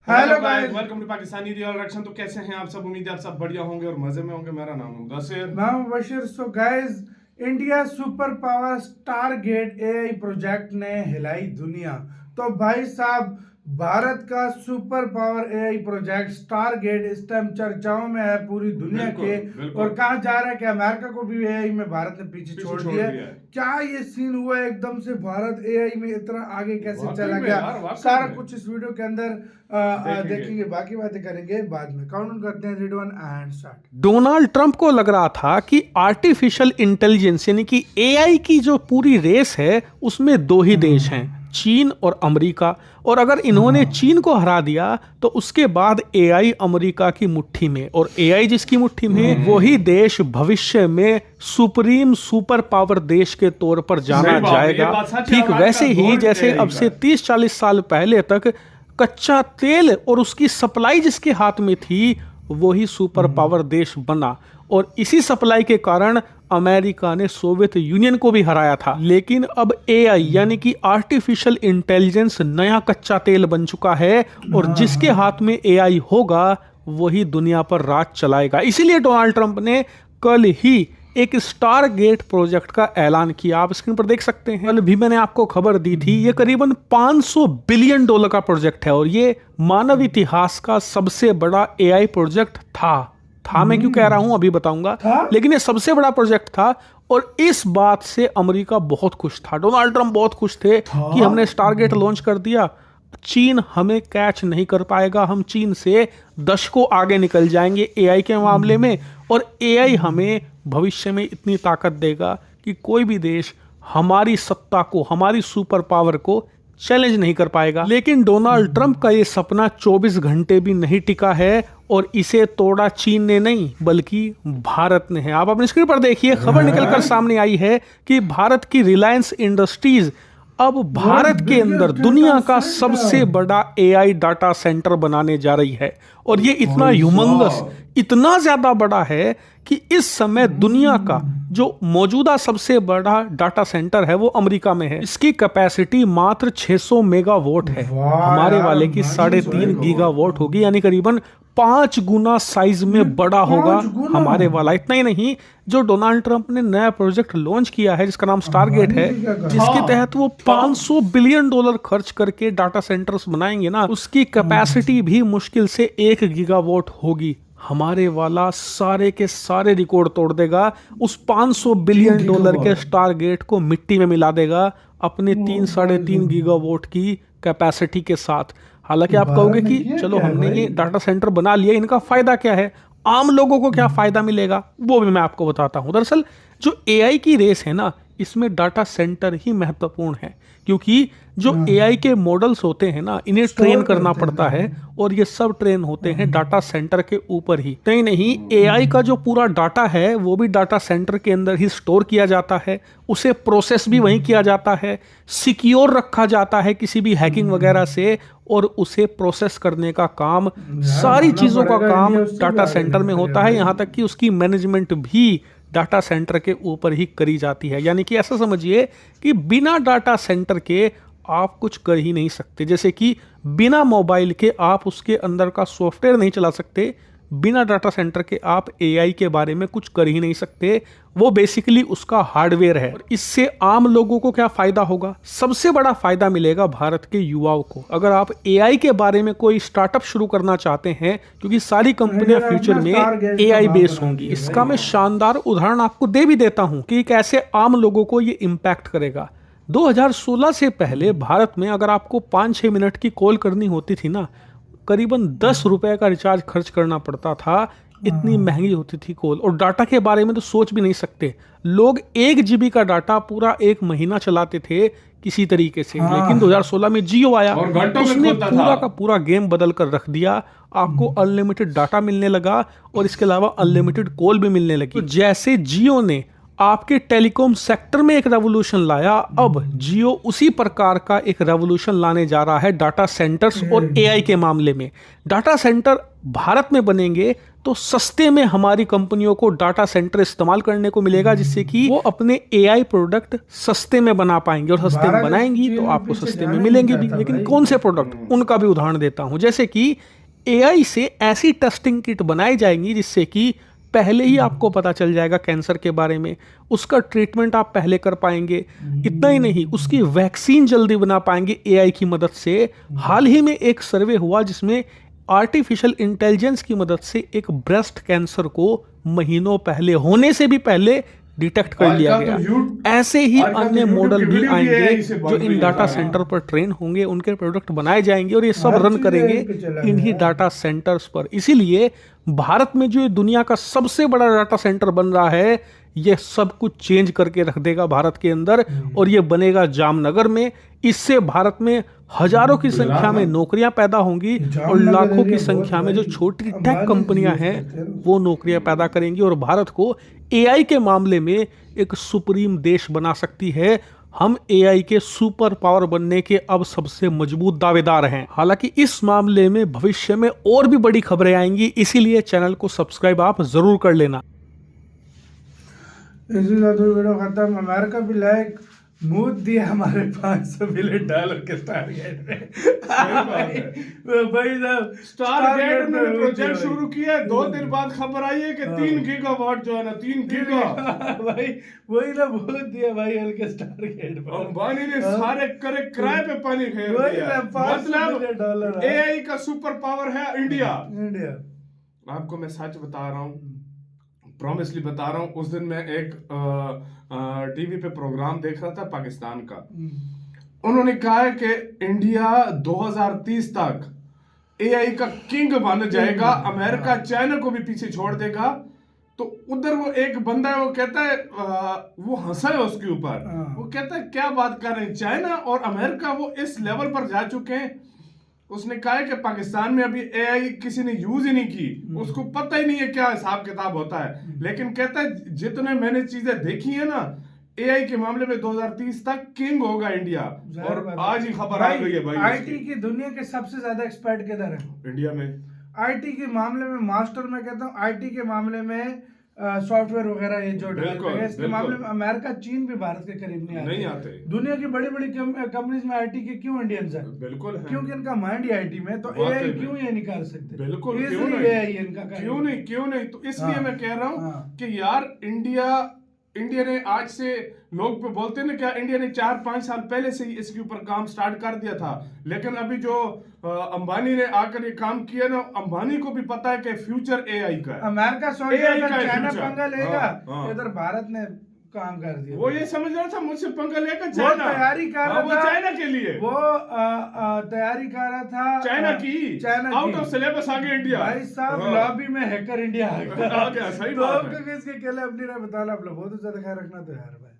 Hello guys, welcome to Pakistani real reaction. तो कैसे हैं आप सब? उम्मीद है आप सब बढ़िया होंगे और मजे में होंगे। मेरा नाम है मुदस्सिर, मैं हूं Bashir. So guys, India super power Stargate AI project ने हिलाई दुनिया। तो भाई साहब, भारत का super power AI project Stargate इस टाइम चर्चाओं में है पूरी दुनिया के। और कहा जा रहा है कि अमेरिका को भी एआई में भारत ने पीछे छोड़ दिया है। क्या ये सीन हुआ एकदम से? भारत एआई में इतना आगे कैसे चला गया? सारा कुछ इस वीडियो के अंदर देखेंगे। बाकी बातें करेंगे बाद में। काउंट करते हैं, ready 1 and start. Donald Trump को लग रहा था कि आर्टिफिशियल इंटेलिजेंस यानी कि एआई की जो पूरी रेस है उसमें दो ही देश हैं, चीन और अमेरिका। और अगर इन्होंने चीन को हरा दिया तो उसके बाद एआई अमेरिका की मुट्ठी में, और एआई जिसकी मुट्ठी में वही देश भविष्य में सुप्रीम सुपर पावर देश के तौर पर जाना जाएगा। ठीक वैसे ही जैसे अब से 30-40 साल पहले तक कच्चा तेल और उसकी सप्लाई जिसके हाथ में थी वही सुपर पावर देश बना, और इसी सप्लाई के कारण अमेरिका ने सोवियत यूनियन को भी हराया था। लेकिन अब एआई यानी कि आर्टिफिशियल इंटेलिजेंस नया कच्चा तेल बन चुका है, और जिसके हाथ में एआई होगा वही दुनिया पर राज चलाएगा। इसीलिए डोनाल्ड ट्रंप ने कल ही एक स्टारगेट प्रोजेक्ट का ऐलान किया। आप स्क्रीन पर देख सकते हैं। कल भी मैंने आपको खबर दी थी, ये करीबन $500 बिलियन का प्रोजेक्ट है, और ये मानव इतिहास का सबसे बड़ा एआई प्रोजेक्ट था। मैं क्यों कह रहा हूं अभी बताऊंगा, लेकिन ये सबसे बड़ा प्रोजेक्ट था। और इस बात से अमेरिका बहुत खुश था, डोनाल्ड ट्रंप बहुत खुश थे कि हमने स्टारगेट लॉन्च कर दिया, चीन हमें कैच नहीं कर पाएगा, हम चीन से दशकों आगे निकल जाएंगे एआई के मामले में, और एआई हमें भविष्य में इतनी ताकत देगा कि कोई भी देश हमारी सत्ता को, हमारी सुपर पावर को चैलेंज नहीं कर पाएगा। लेकिन डोनाल्ड ट्रंप का ये सपना 24 घंटे भी नहीं टिका है, और इसे तोड़ा चीन ने नहीं बल्कि भारत ने है। आप अपनी स्क्रीन पर देखिए, खबर निकलकर सामने आई है कि भारत की रिलायंस इंडस्ट्रीज अब भारत के अंदर दुनिया का सबसे बड़ा एआई डाटा सेंटर बनाने जा रही है। और ये इतना ह्यूमंगस, इतना ज्यादा बड़ा है कि इस समय दुनिया का जो मौजूदा सबसे बड़ा डाटा सेंटर है वो अमेरिका में है। इसकी कैपेसिटी मात्र 600 मेगावाट है, हमारे वाले की 3.5 गीगावाट होगी, यानी करीबन 5 गुना साइज में बड़ा होगा हमारे वाला। इतना ही नहीं, जो डोनाल्ड ट्रंप ने नया प्रोजेक्ट लॉन्च किया है जिसका नाम स्टारगेट है, जिसके तहत वो $500 बिलियन खर्च करके डाटा सेंटर्स बनाएंगे ना, उसकी कैपेसिटी भी मुश्किल से 1 गीगावाट होगी। हमारे वाला सारे के सारे रिकॉर्ड तोड़ देगा, उस $500 बिलियन के स्टारगेट को मिट्टी में मिला देगा अपने 3-3.5 गीगावाट की कैपेसिटी के साथ। हालांकि आप कहोगे कि चलो हमने ये डाटा सेंटर बना लिया, इनका फायदा क्या है, आम लोगों को क्या फायदा मिलेगा, वो भी मैं आपको बताता हूं। दरअसल जो एआई की रेस है ना, इसमें डाटा सेंटर ही महत्वपूर्ण है, क्योंकि जो एआई के मॉडल्स होते हैं ना, इन्हें ट्रेन करना पड़ता है, और ये सब ट्रेन होते हैं डाटा सेंटर के ऊपर ही। नहीं, एआई का जो पूरा डाटा है वो भी डाटा सेंटर के अंदर ही स्टोर किया जाता है, उसे प्रोसेस भी वहीं किया जाता है, सिक्योर रखा जाता है किसी भी हैकिंग वगैरह से, और उसे प्रोसेस करने का काम, सारी चीजों का काम डाटा सेंटर में होता है। यहाँ तक कि उसकी मैनेजमेंट भी डाटा सेंटर के ऊपर ही करी जाती है। यानी कि ऐसा समझिए कि बिना डाटा सेंटर के आप कुछ कर ही नहीं सकते। जैसे कि बिना मोबाइल के आप उसके अंदर का सॉफ्टवेयर नहीं चला सकते, बिना डाटा सेंटर के आप एआई के बारे में कुछ कर ही नहीं सकते। वो बेसिकली उसका हार्डवेयर है। और इससे आम लोगों को क्या फायदा होगा? सबसे बड़ा फायदा मिलेगा भारत के युवाओं को। अगर आप एआई के बारे में कोई स्टार्टअप शुरू करना चाहते हैं, क्योंकि सारी कंपनियां फ्यूचर में एआई बेस होंगी, इसका मैं शानदार उदाहरण आपको दे भी देता हूं कि कैसे आम लोगों को ये इंपैक्ट करेगा। 2016 से पहले भारत में अगर आपको 5-6 मिनट की कॉल करनी होती थी ना, करीबन 10 रुपए का रिचार्ज खर्च करना पड़ता था, इतनी महंगी होती थी कॉल। और डाटा के बारे में तो सोच भी नहीं सकते, लोग 1 GB का डाटा पूरा 1 महीना चलाते थे किसी तरीके से। लेकिन 2016 में जियो आया, उसने पूरा का पूरा गेम बदल कर रख दिया। आपको अनलिमिटेड डाटा मिलने लगा, और इसके अलावा अनलिमिटेड कॉल भी मिलने लगी। तो जैसे जियो ने आपके टेलीकॉम सेक्टर में एक रेवोल्यूशन लाया, अब जियो उसी प्रकार का एक रेवोल्यूशन लाने जा रहा है डाटा सेंटर्स और एआई के मामले में। डाटा सेंटर भारत में बनेंगे तो सस्ते में हमारी कंपनियों को डाटा सेंटर इस्तेमाल करने को मिलेगा, जिससे कि वो अपने एआई प्रोडक्ट सस्ते में बना पाएंगे, और सस्ते में बनाएंगी तो आपको सस्ते में मिलेंगे भी। लेकिन कौन से प्रोडक्ट, उनका भी उदाहरण देता हूं। जैसे कि एआई से ऐसी टेस्टिंग किट बनाई जाएंगी जिससे कि पहले ही आपको पता चल जाएगा कैंसर के बारे में, उसका ट्रीटमेंट आप पहले कर पाएंगे। इतना ही नहीं, उसकी वैक्सीन जल्दी बना पाएंगे एआई की मदद से। हाल ही में एक सर्वे हुआ जिसमें आर्टिफिशियल इंटेलिजेंस की मदद से एक ब्रेस्ट कैंसर को महीनों पहले होने से भी पहले डिटेक्ट कर लिया गया। ऐसे ही अन्य मॉडल भी आएंगे जो इन डाटा सेंटर पर ट्रेन होंगे, उनके प्रोडक्ट बनाए जाएंगे और ये सब रन करेंगे इन्हीं डाटा सेंटर्स पर। इसीलिए भारत में जो दुनिया का सबसे बड़ा डाटा सेंटर बन रहा है, ये सब कुछ चेंज करके रख देगा भारत के अंदर, और ये बनेगा जामनगर में। इससे भारत में हजारों की संख्या में नौकरियां पैदा होंगी और लाखों की संख्या में जो छोटी टेक कंपनियां हैं वो नौकरियां पैदा करेंगी और भारत को एआई के मामले में एक सुप्रीम देश बना सकती है। हम एआई के सुपर पावर बनने के अब सबसे मजबूत दावेदार हैं। हालांकि इस मामले में भविष्य में और भी बड़ी खबरें आएंगी, इसीलिए चैनल को सब्सक्राइब आप जरूर कर लेना। इसी साथ वीडियो खत्म। अमेरिका भी लाइक मूड दिया हमारे $500 बिलियन के स्टारगेट में। भाई साहब स्टारगेट में प्रोजेक्ट शुरू किया है, 2 दिन बाद खबर आई है कि 3 गीगावाट जो है ना, 3 गीगा भाई वही ना मूड दिया भाई के स्टारगेट में। अंबानी ने सारे किराए पे पानी फेर दिया। मतलब एआई का सुपर पावर है इंडिया। आपको मैं सच बता रहा हूँ, प्रॉमिसली बता रहा हूँ। उस दिन मैं एक टीवी पे प्रोग्राम देख रहा था पाकिस्तान का। उन्होंने कहा है कि इंडिया 2030 तक एआई का किंग बन जाएगा, अमेरिका चाइना को भी पीछे छोड़ देगा। तो उधर वो एक बंदा है, वो कहता है, वो हंसा है उसके ऊपर। वो कहता है क्या बात कर रहे हैं, चाइना और अमेरिका वो इस लेवल पर जा चुके हैं। उसने कहा है कि पाकिस्तान में अभी एआई किसी ने यूज ही नहीं की, उसको पता ही नहीं है क्या हिसाब किताब होता है। लेकिन कहता है जितने मैंने चीजें देखी है ना एआई के मामले में, 2030 तक किंग होगा इंडिया। और आज ही खबर आ गई है भाई। आईटी की दुनिया के सबसे ज्यादा एक्सपर्ट किधर है? इंडिया में। आईटी के मामले में मास्टर, मैं कहता हूँ आईटी के मामले में सॉफ्टवेयर वगैरह ये जो इसके मामले में अमेरिका चीन भी भारत के करीब नहीं आते। दुनिया की बड़ी बड़ी कंपनीज में आईटी के क्यों इंडियंस हैं? बिल्कुल है। क्योंकि इनका माइंड ही आईटी में। तो एआई क्यों ये नहीं कर सकते? बिल्कुल क्यों नहीं? क्यों नहीं? तो इसलिए मैं कह रहा हूँ कि यार इंडिया ने आज से, लोग पे बोलते हैं ना क्या, इंडिया ने 4-5 साल पहले से ही इसके ऊपर काम स्टार्ट कर दिया था। लेकिन अभी जो अंबानी ने आकर ये काम किया ना, अंबानी को भी पता है कि फ्यूचर एआई का है। अमेरिका चाइना पंगा लेगा, इधर भारत ने काम कर दिया। वो ये समझ रहा था मुझसे पंगा लेकर चाइना तैयारी कर रहा था, चाइना के लिए वो तैयारी कर रहा था चाइना आउट ऑफ सिलेबस आ गया इंडिया। भाई साहब लॉबी में हैकर इंडिया आ गया। सही बात है। तो किसके केले अपनी राय बताना, आप लोग बहुत ज्यादा ख्याल रखना तो यार भाई।